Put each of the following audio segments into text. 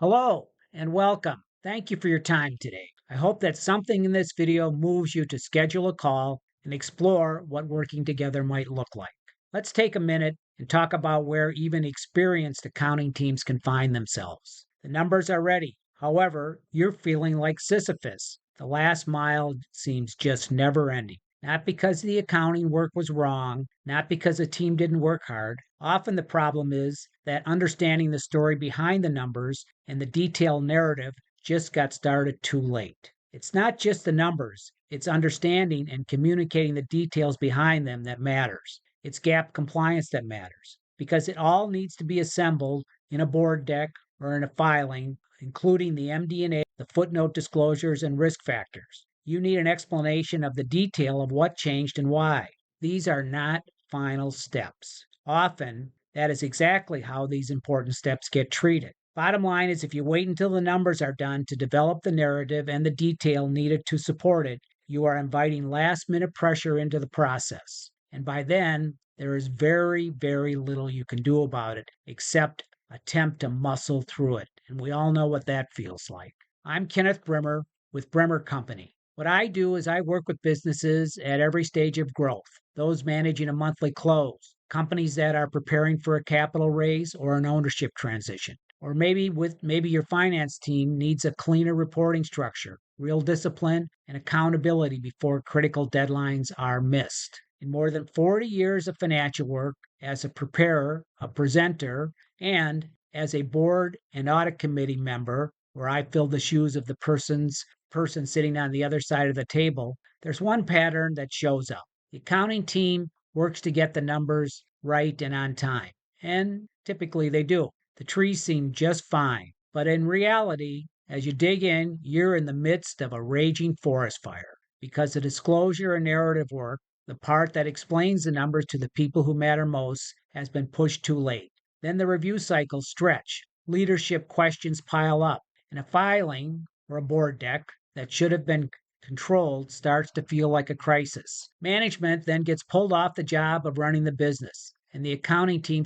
Hello and welcome. Thank you for your time today. I hope that something in this video moves you to schedule a call and explore what working together might look like. Let's take a minute and talk about where even experienced accounting teams can find themselves. The numbers are ready. However, you're feeling like Sisyphus. The last mile seems just never ending. Not because the accounting work was wrong, not because the team didn't work hard. Often the problem is that understanding the story behind the numbers and the detailed narrative just got started too late. It's not just the numbers, it's understanding and communicating the details behind them that matters. It's gap compliance that matters because it all needs to be assembled in a board deck or in a filing, including the MD&A, the footnote disclosures, and risk factors. You need an explanation of the detail of what changed and why. These are not final steps. Often, that is exactly how these important steps get treated. Bottom line is, if you wait until the numbers are done to develop the narrative and the detail needed to support it, you are inviting last minute pressure into the process. And by then, there is very, very little you can do about it except attempt to muscle through it. And we all know what that feels like. I'm Kenneth Brimmer with Brimmer Company. What I do is I work with businesses at every stage of growth, those managing a monthly close, companies that are preparing for a capital raise or an ownership transition. Or maybe your finance team needs a cleaner reporting structure, real discipline, and accountability before critical deadlines are missed. In more than 40 years of financial work as a preparer, a presenter, and as a board and audit committee member, where I fill the shoes of the person sitting on the other side of the table, there's one pattern that shows up. The accounting team works to get the numbers right and on time, and typically they do. The trees seem just fine, but in reality, as you dig in, you're in the midst of a raging forest fire because the disclosure and narrative work, the part that explains the numbers to the people who matter most, has been pushed too late. Then the review cycles stretch, leadership questions pile up, and a filing or a board deck that should have been controlled starts to feel like a crisis. Management then gets pulled off the job of running the business, and the accounting team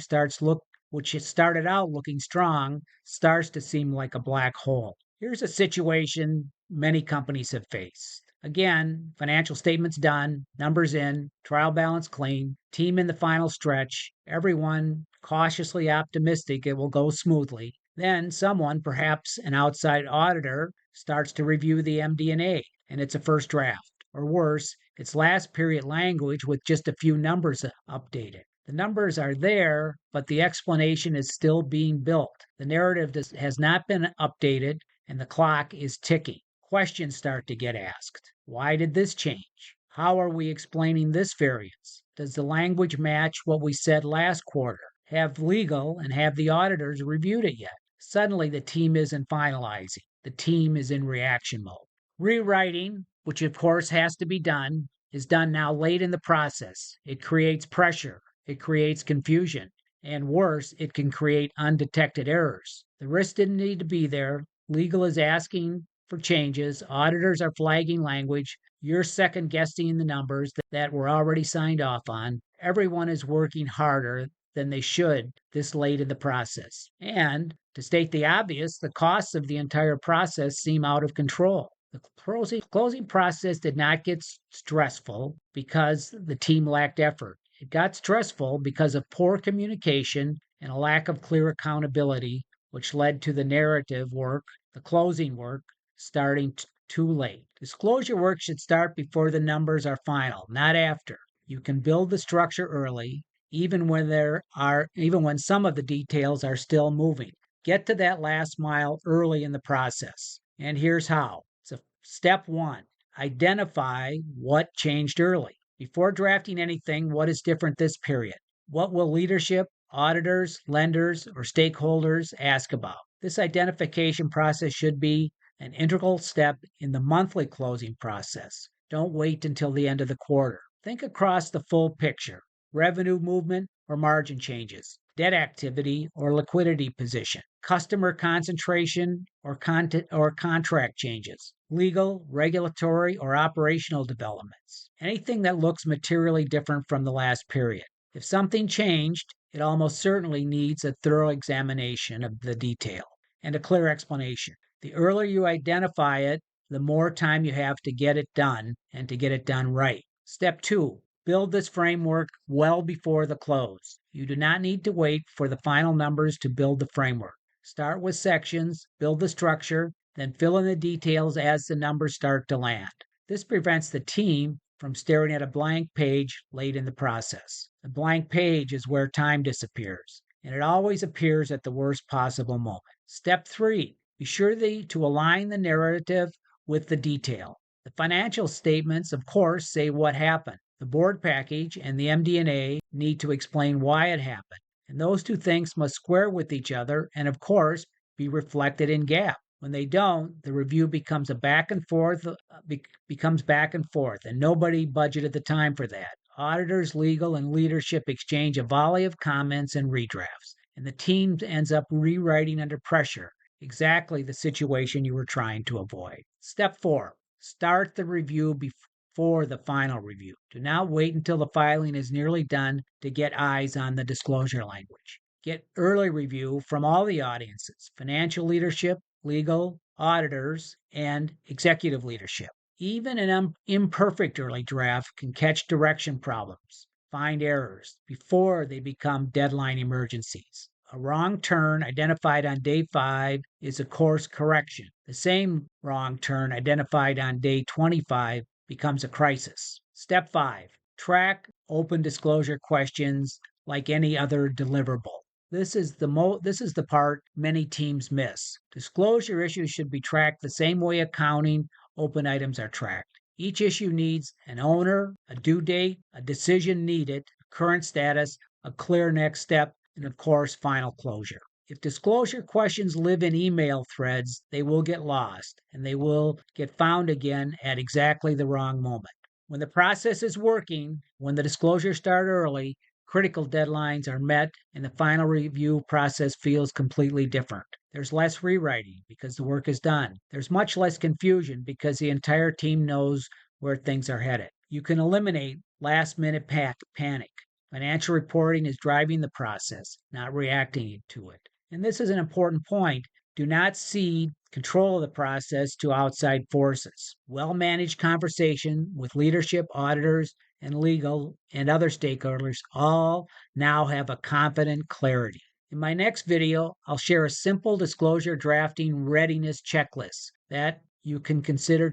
which had started out looking strong, starts to seem like a black hole. Here's a situation many companies have faced. Again, financial statements done, numbers in, trial balance clean, team in the final stretch, everyone cautiously optimistic it will go smoothly. Then someone, perhaps an outside auditor, starts to review the MD&A and it's a first draft. Or worse, it's last period language with just a few numbers updated. The numbers are there, but the explanation is still being built. The narrative has not been updated and the clock is ticking. Questions start to get asked. Why did this change? How are we explaining this variance? Does the language match what we said last quarter? Have legal and have the auditors reviewed it yet? Suddenly the team isn't finalizing. The team is in reaction mode. Rewriting, which of course has to be done, is done now late in the process. It creates pressure. It creates confusion. And worse, it can create undetected errors. The risk didn't need to be there. Legal is asking for changes. Auditors are flagging language. You're second guessing the numbers that were already signed off on. Everyone is working harder than they should this late in the process. And to state the obvious, the costs of the entire process seem out of control. The closing process did not get stressful because the team lacked effort. It got stressful because of poor communication and a lack of clear accountability, which led to the narrative work, the closing work, starting too late. Disclosure work should start before the numbers are final, not after. You can build the structure early, even when some of the details are still moving. Get to that last mile early in the process. And here's how. So step 1, identify what changed early. Before drafting anything, what is different this period? What will leadership, auditors, lenders, or stakeholders ask about? This identification process should be an integral step in the monthly closing process. Don't wait until the end of the quarter. Think across the full picture: revenue movement or margin changes, debt activity or liquidity position, customer concentration or contract changes, legal, regulatory, or operational developments. Anything that looks materially different from the last period. If something changed, it almost certainly needs a thorough examination of the detail. and a clear explanation. The earlier you identify it, the more time you have to get it done and to get it done right. Step 2. Build this framework well before the close. You do not need to wait for the final numbers to build the framework. Start with sections, build the structure, then fill in the details as the numbers start to land. This prevents the team from staring at a blank page late in the process. The blank page is where time disappears, and it always appears at the worst possible moment. Step 3. Be sure to align the narrative with the detail. The financial statements, of course, say what happened. The board package and the MD&A need to explain why it happened. And those two things must square with each other and, of course, be reflected in GAAP. When they don't, the review becomes back and forth, and nobody budgeted the time for that. Auditors, legal, and leadership exchange a volley of comments and redrafts, and the team ends up rewriting under pressure exactly the situation you were trying to avoid. Step 4. Start the review before the final review. Do not wait until the filing is nearly done to get eyes on the disclosure language. Get early review from all the audiences, financial leadership, legal, auditors, and executive leadership. Even an imperfect early draft can catch direction problems, find errors before they become deadline emergencies. A wrong turn identified on day 5 is a course correction. The same wrong turn identified on day 25 becomes a crisis. Step 5. Track open disclosure questions like any other deliverable. This is the part many teams miss. Disclosure issues should be tracked the same way accounting open items are tracked. Each issue needs an owner, a due date, a decision needed, current status, a clear next step, and of course, final closure. If disclosure questions live in email threads, they will get lost and they will get found again at exactly the wrong moment. When the process is working, when the disclosures start early, critical deadlines are met, and the final review process feels completely different. There's less rewriting because the work is done. There's much less confusion because the entire team knows where things are headed. You can eliminate last-minute panic. Financial reporting is driving the process, not reacting to it. And this is an important point. Do not cede control of the process to outside forces. Well-managed conversation with leadership, auditors, and legal and other stakeholders all now have a confident clarity. In my next video, I'll share a simple disclosure drafting readiness checklist that you can consider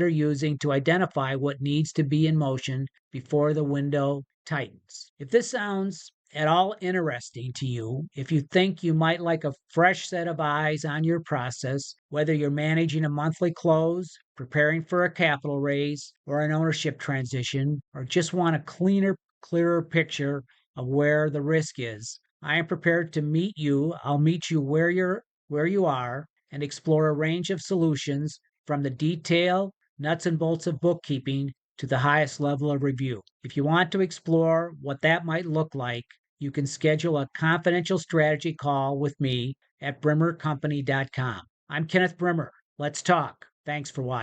using to identify what needs to be in motion before the window tightens. If this sounds at all interesting to you, if you think you might like a fresh set of eyes on your process, whether you're managing a monthly close, preparing for a capital raise, or an ownership transition, or just want a clearer picture of where the risk is, I am prepared to meet you. I'll meet you where you are and explore a range of solutions from the detail, nuts and bolts of bookkeeping to the highest level of review. If you want to explore what that might look like, you can schedule a confidential strategy call with me at brimmercompany.com. I'm Kenneth Brimmer. Let's talk. Thanks for watching.